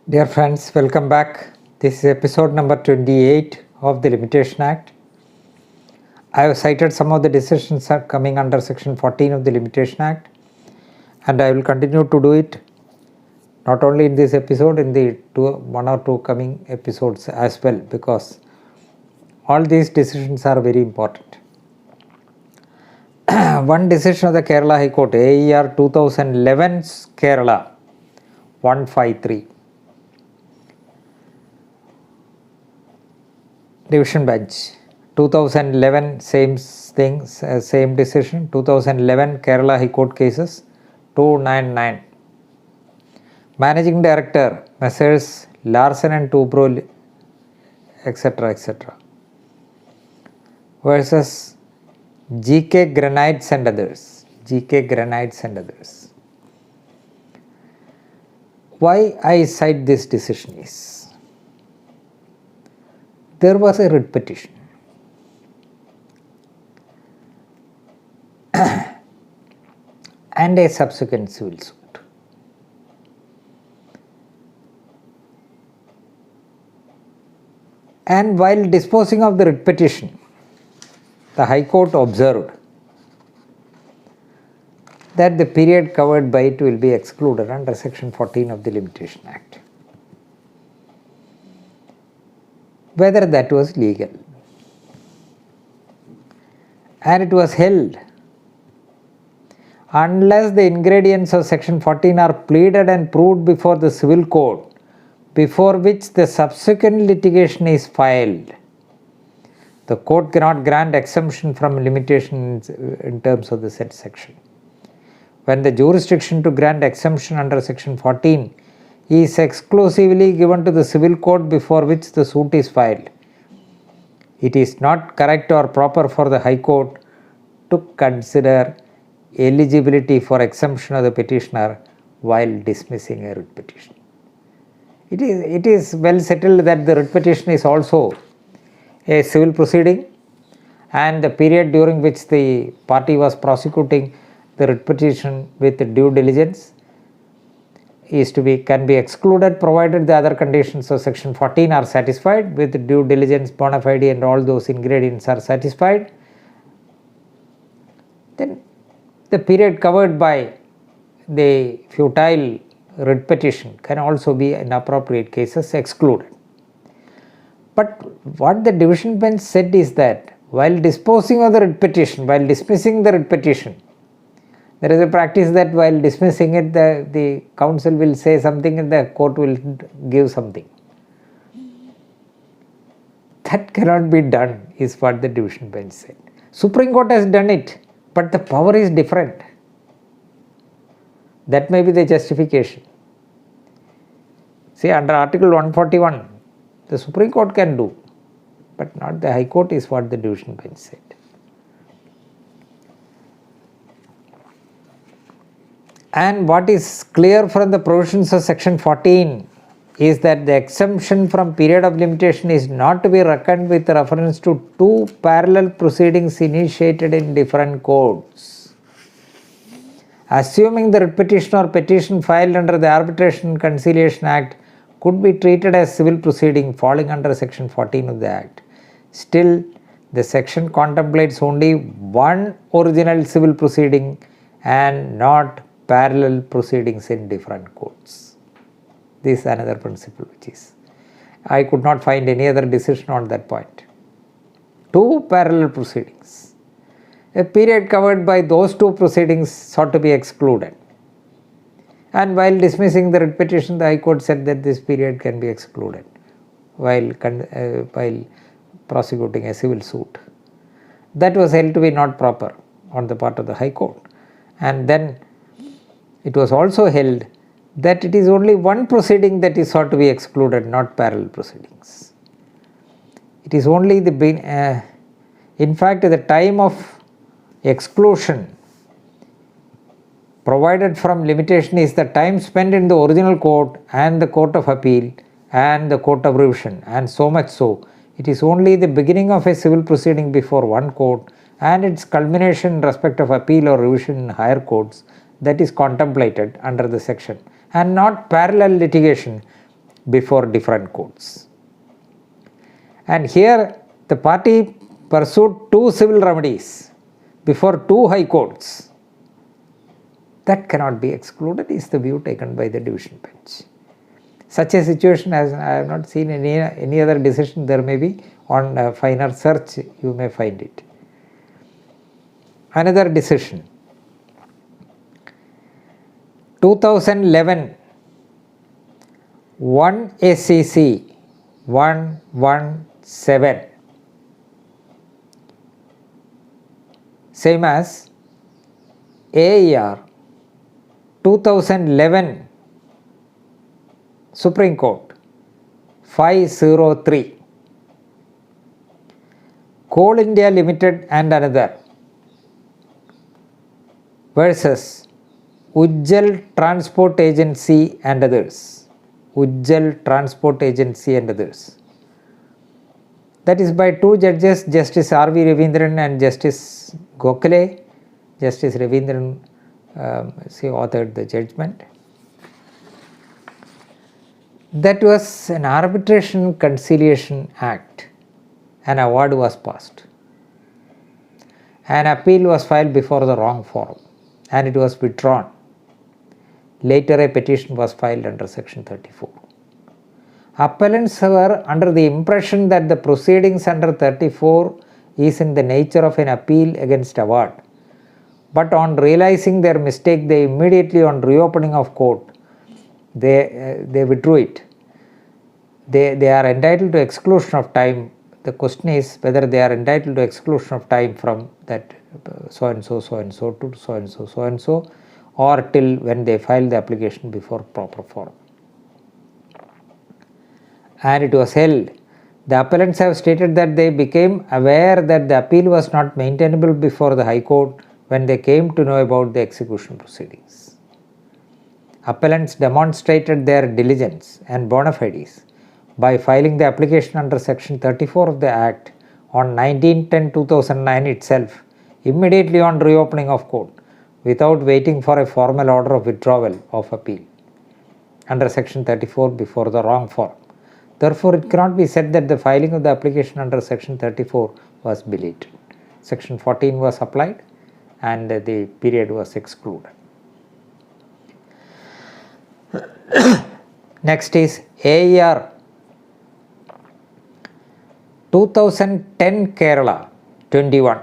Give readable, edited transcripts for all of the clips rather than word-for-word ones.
Dear friends, welcome back. This is episode number 28 of the Limitation Act. I have cited some of the decisions are coming under section 14 of the Limitation Act, and I will continue to do it not only in this episode, in the one or two coming episodes as well, because all these decisions are very important. One decision of the Kerala High Court, AER 2011's Kerala 153. Division Bench 2011 same decision. 2011 Kerala High Court cases 299. Managing Director Messrs. Larsen and Toubro etc. versus GK Granites and others. Why I cite this decision is, there was a writ petition and a subsequent civil suit. And while disposing of the writ petition, the High Court observed that the period covered by it will be excluded under section 14 of the Limitation Act. Whether that was legal. And it was held, unless the ingredients of section 14 are pleaded and proved before the civil court, before which the subsequent litigation is filed, the court cannot grant exemption from limitations in terms of the said section. When the jurisdiction to grant exemption under section 14 is exclusively given to the civil court before which the suit is filed, it is not correct or proper for the High Court to consider eligibility for exemption of the petitioner while dismissing a writ petition. It is well settled that the writ petition is also a civil proceeding, and the period during which the party was prosecuting the writ petition with due diligence can be excluded, provided the other conditions of section 14 are satisfied. With due diligence, bona fide and all those ingredients are satisfied, then the period covered by the futile writ petition can also be, in appropriate cases, excluded. But what the division bench said is that while disposing of the writ petition, while dismissing the writ petition, there is a practice that while dismissing it, the counsel will say something and the court will give something. That cannot be done, is what the division bench said. Supreme Court has done it, but the power is different. That may be the justification. See, under Article 141, the Supreme Court can do, but not the High Court, is what the division bench said. And what is clear from the provisions of section 14 is that the exemption from period of limitation is not to be reckoned with reference to two parallel proceedings initiated in different courts. Assuming the writ petition or petition filed under the Arbitration and Conciliation Act could be treated as civil proceeding falling under section 14 of the Act, still the section contemplates only one original civil proceeding and not parallel proceedings in different courts. This is another principle which is, I could not find any other decision on that point. Two parallel proceedings. A period covered by those two proceedings sought to be excluded. And while dismissing the writ petition, the High Court said that this period can be excluded while prosecuting a civil suit. That was held to be not proper on the part of the High Court. And then it was also held that it is only one proceeding that is sought to be excluded, not parallel proceedings. It is only in fact, the time of exclusion provided from limitation is the time spent in the original court and the Court of Appeal and the Court of Revision, and so much so, it is only the beginning of a civil proceeding before one court and its culmination in respect of appeal or revision in higher courts that is contemplated under the section, and not parallel litigation before different courts. And here the party pursued 2 civil remedies before 2 high courts. That cannot be excluded, is the view taken by the division bench. Such a situation, as I have not seen any other decision, there may be on finer search, you may find it. Another decision, 2011, 1 SCC 117, same as AER 2011 Supreme Court 503, Coal India Limited and another versus Ujjal Transport Agency and others. Ujjal Transport Agency and others. That is by 2 judges, Justice R.V. Ravindran and Justice Gokhale. Justice Ravindran authored the judgment. That was an Arbitration Conciliation Act. An award was passed. An appeal was filed before the wrong forum and it was withdrawn. Later a petition was filed under section 34. Appellants were under the impression that the proceedings under 34 is in the nature of an appeal against award. But on realizing their mistake, they immediately on reopening of court, they withdrew it. They are entitled to exclusion of time. The question is whether they are entitled to exclusion of time from that so and so to so and so or till when they file the application before proper forum. And it was held. The appellants have stated that they became aware that the appeal was not maintainable before the High Court when they came to know about the execution proceedings. Appellants demonstrated their diligence and bona fides by filing the application under section 34 of the Act on 19/10/2009 itself, immediately on reopening of court, without waiting for a formal order of withdrawal of appeal under section 34 before the wrong forum. Therefore, it cannot be said that the filing of the application under section 34 was belated. Section 14 was applied and the period was excluded. Next is AER 2010 Kerala 21.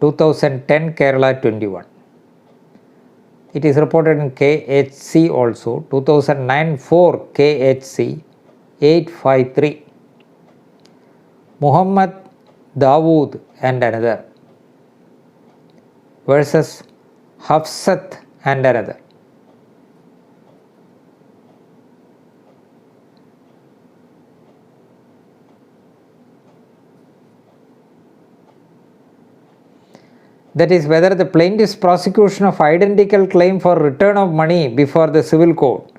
2010 Kerala 21. It is reported in KHC also, 2009-4 KHC 853. Muhammad Dawood and another versus Hafsat and another. That is whether the plaintiff's prosecution of identical claim for return of money before the civil court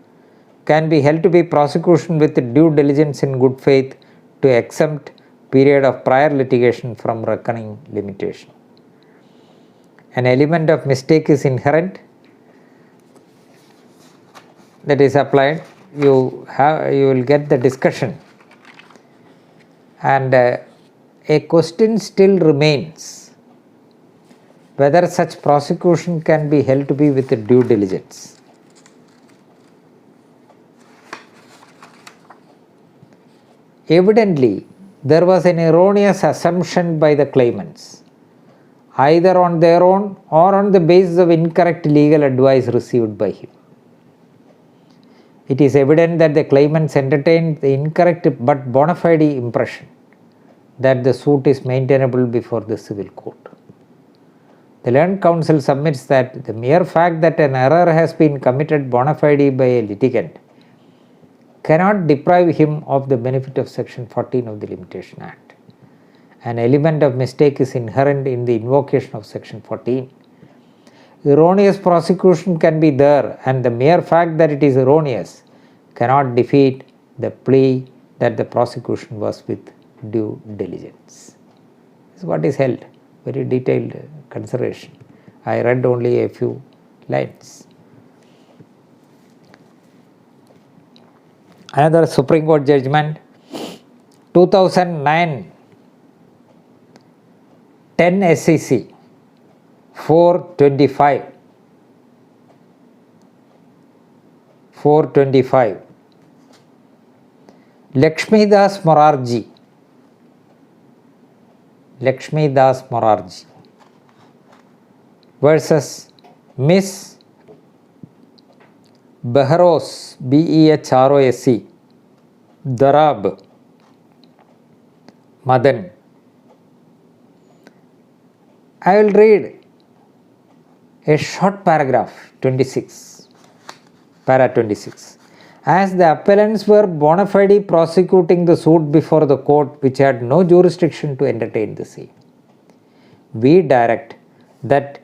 can be held to be prosecution with due diligence in good faith to exempt period of prior litigation from reckoning limitation. An element of mistake is inherent that is applied. You will get the discussion, and a question still remains whether such prosecution can be held to be with due diligence. Evidently, there was an erroneous assumption by the claimants, either on their own or on the basis of incorrect legal advice received by him. It is evident that the claimants entertained the incorrect but bona fide impression that the suit is maintainable before the civil court. The learned counsel submits that the mere fact that an error has been committed bona fide by a litigant cannot deprive him of the benefit of section 14 of the Limitation Act. An element of mistake is inherent in the invocation of section 14. Erroneous prosecution can be there, and the mere fact that it is erroneous cannot defeat the plea that the prosecution was with due diligence. This is what is held. Very detailed consideration. I read only a few lines. Another Supreme Court judgment, 2009 10 SEC 425 Lakshmi Das Morarji versus Miss Behros BEHROSE Darab Madan. I will read a short paragraph 26, para 26. As the appellants were bona fide prosecuting the suit before the court which had no jurisdiction to entertain the same, we direct that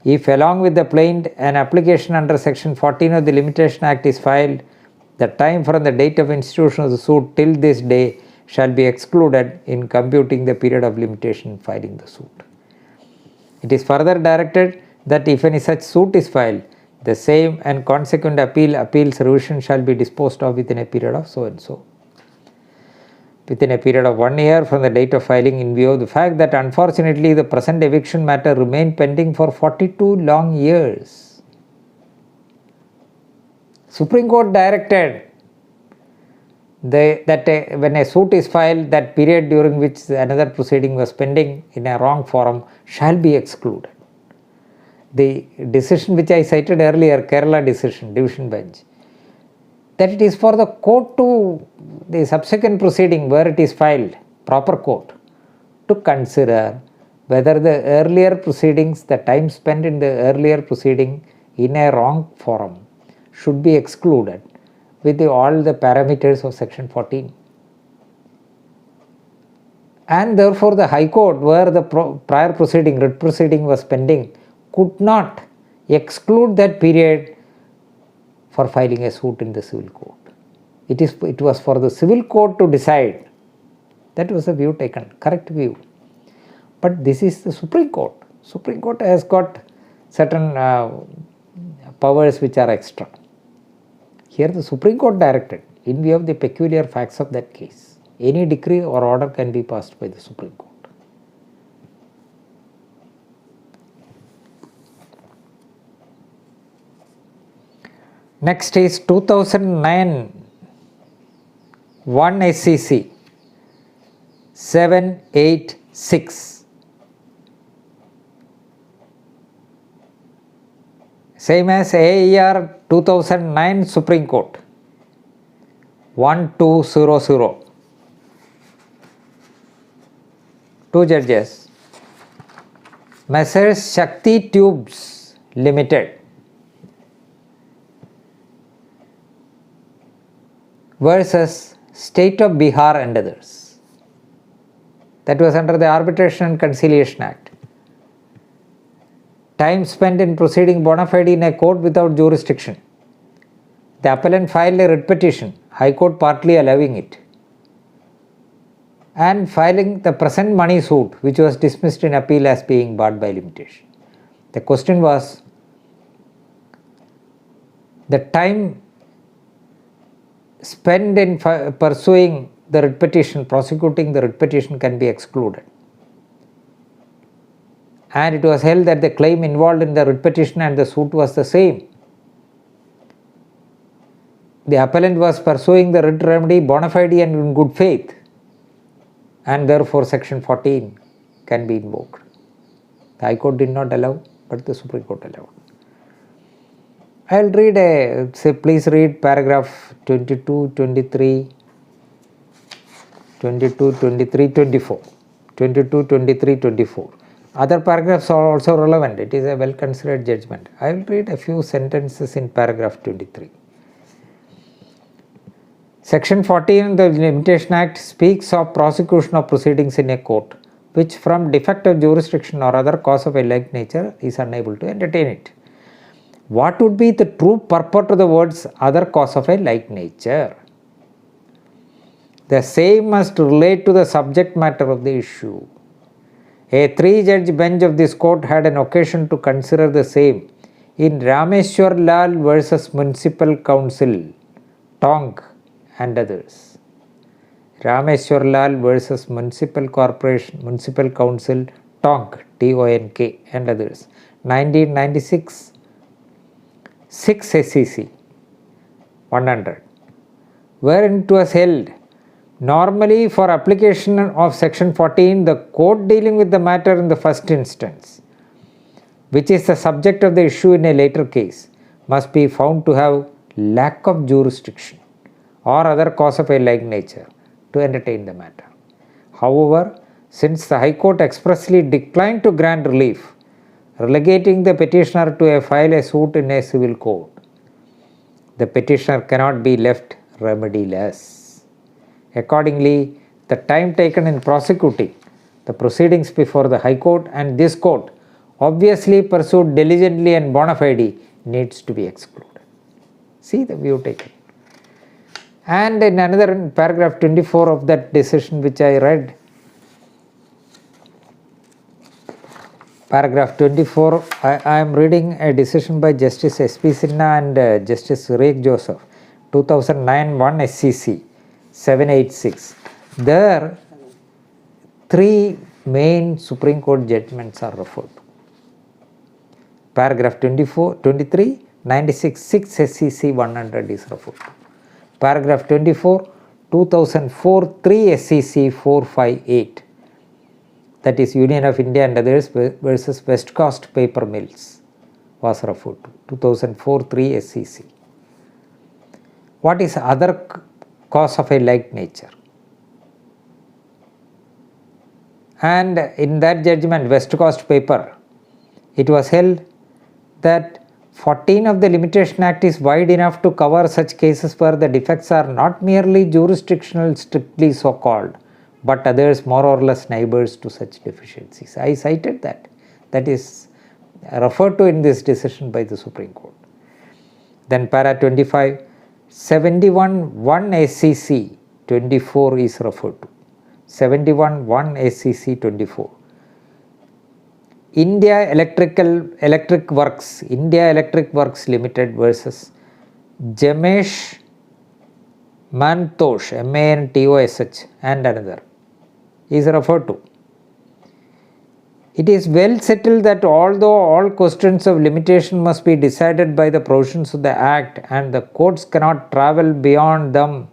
if along with the plaintiff an application under section 14 of the Limitation Act is filed, the time from the date of institution of the suit till this day shall be excluded in computing the period of limitation in filing the suit. It is further directed that if any such suit is filed, the same and consequent appeals revision shall be disposed of within a period of so and so. Within a period of 1 year from the date of filing, in view of the fact that unfortunately the present eviction matter remained pending for 42 long years. Supreme Court directed that when a suit is filed, that period during which another proceeding was pending in a wrong forum shall be excluded. The decision which I cited earlier, Kerala decision, division bench, that it is for the court to, the subsequent proceeding where it is filed, proper court, to consider whether the earlier proceedings, the time spent in the earlier proceeding in a wrong forum should be excluded with all the parameters of section 14. And therefore the High Court, where the prior proceeding, writ proceeding was pending, could not exclude that period for filing a suit in the civil court. It was for the civil court to decide. That was the view taken, correct view. But this is the Supreme Court. Supreme Court has got certain powers which are extra. Here the Supreme Court directed, in view of the peculiar facts of that case, any decree or order can be passed by the Supreme Court. Next is 2009 1 SEC 786. Same as AER 2009 Supreme Court 1200. 2 judges, Messrs. Shakti Tubes Limited versus State of Bihar and others. That was under the Arbitration and Conciliation Act. Time spent in proceeding bona fide in a court without jurisdiction. The appellant filed a writ petition, High Court partly allowing it, and filing the present money suit, which was dismissed in appeal as being barred by limitation. The question was, the time spent in pursuing the writ petition, prosecuting the writ petition, can be excluded. And it was held that the claim involved in the writ petition and the suit was the same. The appellant was pursuing the writ remedy bona fide and in good faith, and therefore section 14 can be invoked. The High Court did not allow, but the Supreme Court allowed. I will read please read paragraph 22, 23, 22, 23, 24. 22, 23, 24. Other paragraphs are also relevant. It is a well considered judgment. I will read a few sentences in paragraph 23. Section 14 of the Limitation Act speaks of prosecution of proceedings in a court which from defect of jurisdiction or other cause of a like nature is unable to entertain it. What would be the true purport of the words other cause of a like nature? The same must relate to the subject matter of the issue. A 3-judge bench of this court had an occasion to consider the same in Rameshwar Lal versus Municipal Council, Tonk, and others. Rameshwar Lal versus Municipal Corporation, Municipal Council, Tonk, T-O-N-K, and others. 1996, 6 SCC, 100. Wherein it was held, normally for application of section 14, the court dealing with the matter in the first instance, which is the subject of the issue in a later case, must be found to have lack of jurisdiction or other cause of a like nature to entertain the matter. However, since the High Court expressly declined to grant relief, relegating the petitioner to file a suit in a civil court, the petitioner cannot be left remediless. Accordingly, the time taken in prosecuting the proceedings before the High Court and this court, obviously pursued diligently and bona fide, needs to be excluded. See the view taken. And in another paragraph 24 of that decision which I read, paragraph 24, I am reading a decision by Justice S.P. Sinha and Justice Rake Joseph, 2009 1 SCC 786. There, 3 main Supreme Court judgments are referred to. Paragraph 23, 96 6 SCC 100 is referred to. Paragraph 24, 2004 3 SCC 458, that is Union of India and others versus West Coast Paper Mills, was referred to. 2004 3 SCC. What is other cause of a like nature? And in that judgment, West Coast Paper, it was held that 14 of the Limitation Act is wide enough to cover such cases where the defects are not merely jurisdictional, strictly so called, but others more or less neighbors to such deficiencies. I cited that. That is referred to in this decision by the Supreme Court. Then para 25, 71 1 SCC 24 is referred to. 71 1 SCC 24. India Electric Works Limited versus Jamesh Mantosh, Mantosh and another is referred to. It is well settled that although all questions of limitation must be decided by the provisions of the Act and the courts cannot travel beyond them,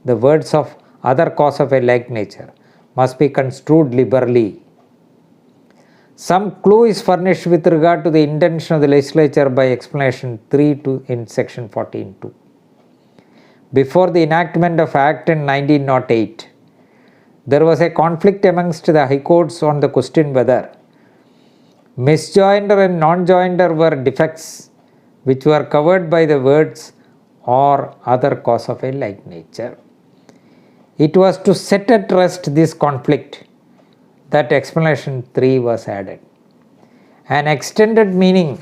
the words of other cause of a like nature must be construed liberally. Some clue is furnished with regard to the intention of the legislature by explanation 3 in section 14.2. Before the enactment of Act in 1908, there was a conflict amongst the High Courts on the question whether misjoinder and non-joinder were defects which were covered by the words or other cause of a like nature. It was to set at rest this conflict that explanation 3 was added. An extended meaning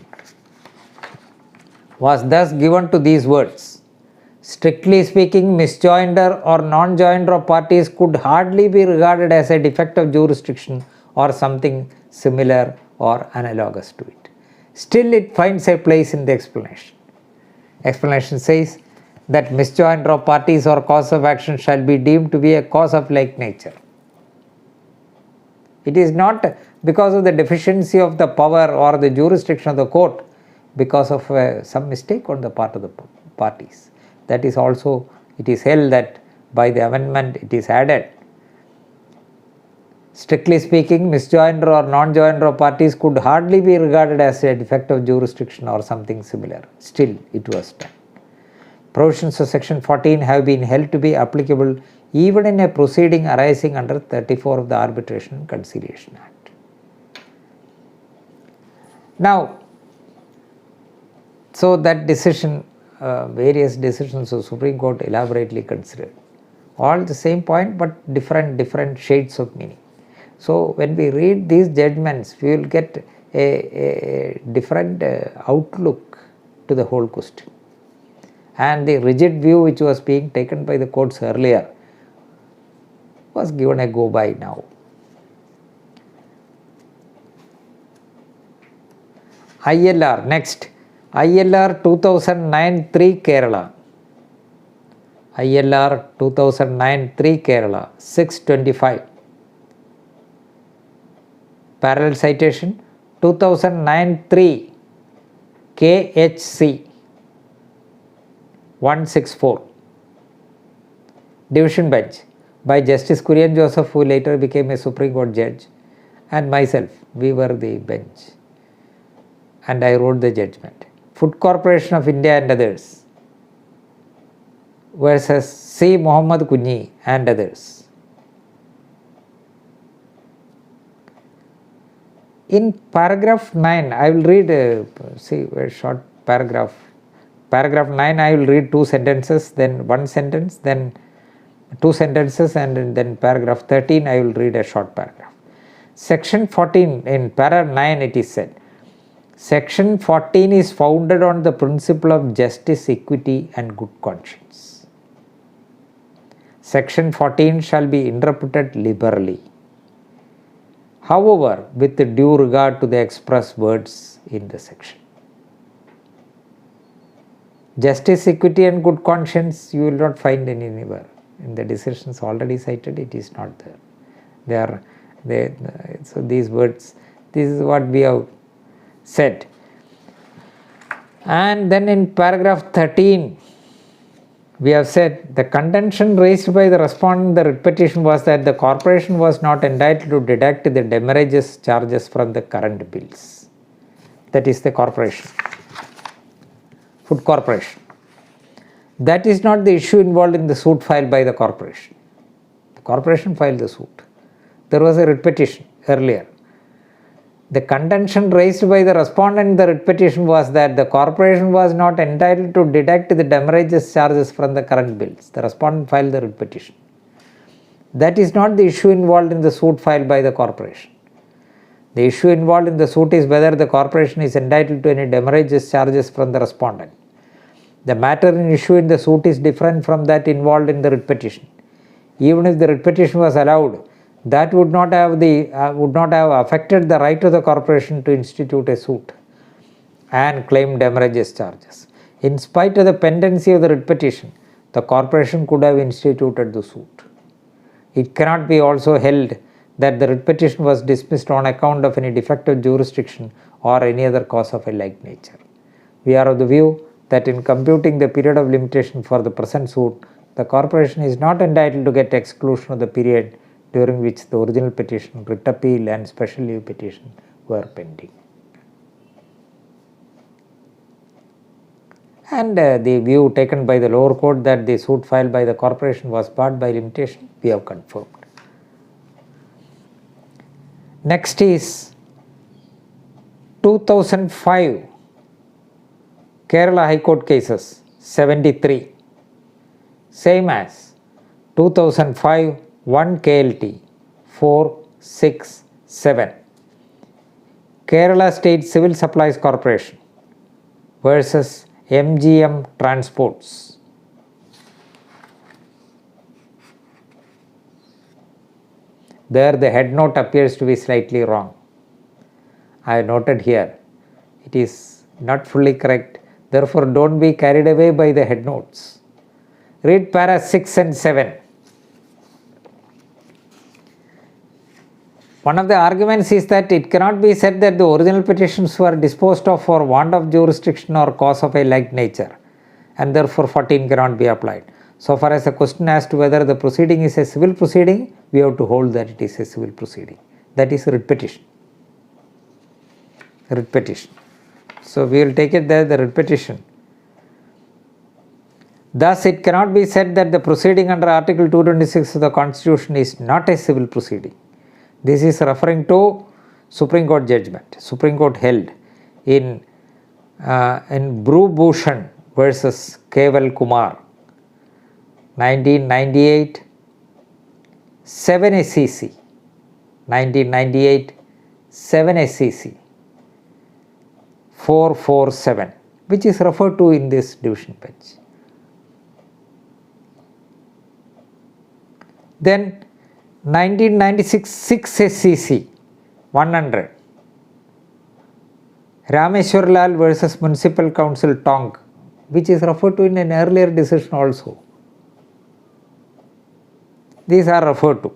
was thus given to these words. Strictly speaking, misjoinder or non-joinder of parties could hardly be regarded as a defect of jurisdiction or something similar or analogous to it. Still, it finds a place in the explanation. Explanation says that misjoinder of parties or cause of action shall be deemed to be a cause of like nature. It is not because of the deficiency of the power or the jurisdiction of the court, because of some mistake on the part of the parties. That is also, it is held that by the amendment it is added. Strictly speaking, misjoinder or non-joinder of parties could hardly be regarded as a defect of jurisdiction or something similar. Still, it was done. Provisions of section 14 have been held to be applicable even in a proceeding arising under 34 of the Arbitration and Conciliation Act. Now, so that decision, various decisions of Supreme Court elaborately considered. All the same point but different shades of meaning. So when we read these judgments, we will get a different outlook to the whole question. And the rigid view which was being taken by the courts earlier was given a go by now. ILR next. ILR 2009-3 Kerala. ILR 2009-3 Kerala 625. Parallel citation 2009-3 KHC 164. Division bench by Justice Kurian Joseph, who later became a Supreme Court judge, and myself. We were the bench and I wrote the judgment. Food Corporation of India and others versus C. Muhammad Kunyi and others. In paragraph 9, I will read a short paragraph. Paragraph 9, I will read 2 sentences, then 1 sentence, then 2 sentences, and then paragraph 13, I will read a short paragraph. Section 14, in para 9 it is said, Section 14 is founded on the principle of justice, equity and good conscience. Section 14 shall be interpreted liberally, however, with due regard to the express words in the section. Justice, equity and good conscience you will not find anywhere. In the decisions already cited, it is not there. So these words, this is what we have said. And then in paragraph 13, we have said the contention raised by the respondent in the writ petition was that the corporation was not entitled to deduct the demurrages charges from the current bills. That is the corporation, Food Corporation. That is not the issue involved in the suit filed by the corporation. The corporation filed the suit. There was a writ petition earlier. The contention raised by the respondent in the writ petition was that the corporation was not entitled to deduct the demurrages charges from the current bills. The respondent filed the writ petition. That is not the issue involved in the suit filed by the corporation. The issue involved in the suit is whether the corporation is entitled to any demurrages charges from the respondent. The matter in issue in the suit is different from that involved in the writ petition. Even if the writ petition was allowed, that would not have affected the right of the corporation to institute a suit and claim demurrages charges. In spite of the pendency of the writ petition, the corporation could have instituted the suit. It cannot be also held that the writ petition was dismissed on account of any defective jurisdiction or any other cause of a like nature. We are of the view that in computing the period of limitation for the present suit, the corporation is not entitled to get exclusion of the period during which the original petition, writ appeal and special leave petition were pending. And the view taken by the lower court that the suit filed by the corporation was barred by limitation, we have confirmed. Next is 2005 Kerala High Court cases 73, same as 2005 1 KLT 467 Kerala State Civil Supplies Corporation versus MGM Transports. There the head note appears to be slightly wrong. I have noted here. It is not fully correct. Therefore, don't be carried away by the head notes. Read para 6 and 7. One of the arguments is that it cannot be said that the original petitions were disposed of for want of jurisdiction or cause of a like nature, and therefore 14 cannot be applied. So far as the question as to whether the proceeding is a civil proceeding, we have to hold that it is a civil proceeding. That is writ petition. Writ petition. So we will take it there, the writ petition. Thus, it cannot be said that the proceeding under Article 226 of the Constitution is not a civil proceeding. This is referring to Supreme Court judgment. Supreme Court held in Bru Bhushan versus Keval Kumar, 1998, 7 SEC, 1998, 7 SEC, 447, which is referred to in this division bench. Then 1996 6 SEC 100, Rameshwar Lal versus Municipal Council Tonk, which is referred to in an earlier decision also. these are referred to.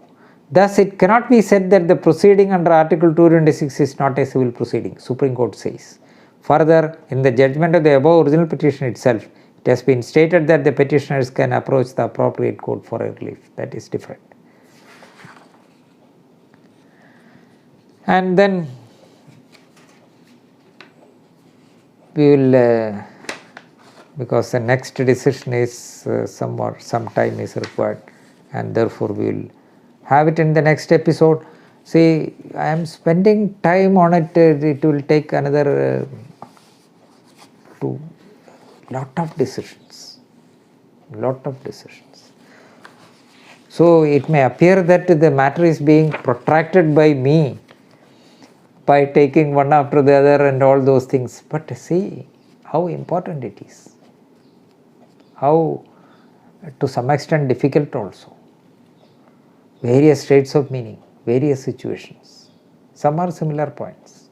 Thus, it cannot be said that the proceeding under Article 226 is not a civil proceeding, Supreme Court says. Further, in the judgment of the above original petition itself, it has been stated that the petitioners can approach the appropriate court for a relief. That is different. And then we will, because the next decision is some time is required, and therefore we will have it in the next episode. See, I am spending time on it. It will take another lot of decisions. So it may appear that the matter is being protracted by me by taking one after the other and all those things. But see how important it is. How to some extent difficult also. Various states of meaning, various situations. Some are similar points.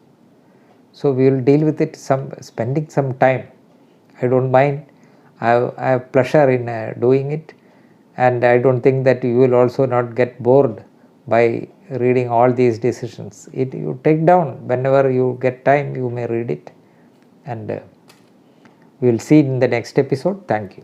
So we will deal with it spending some time. I don't mind. I have pleasure in doing it, and I don't think that you will also not get bored by reading all these decisions. You take down whenever you get time, you may read it, and we will see in the next episode. Thank you.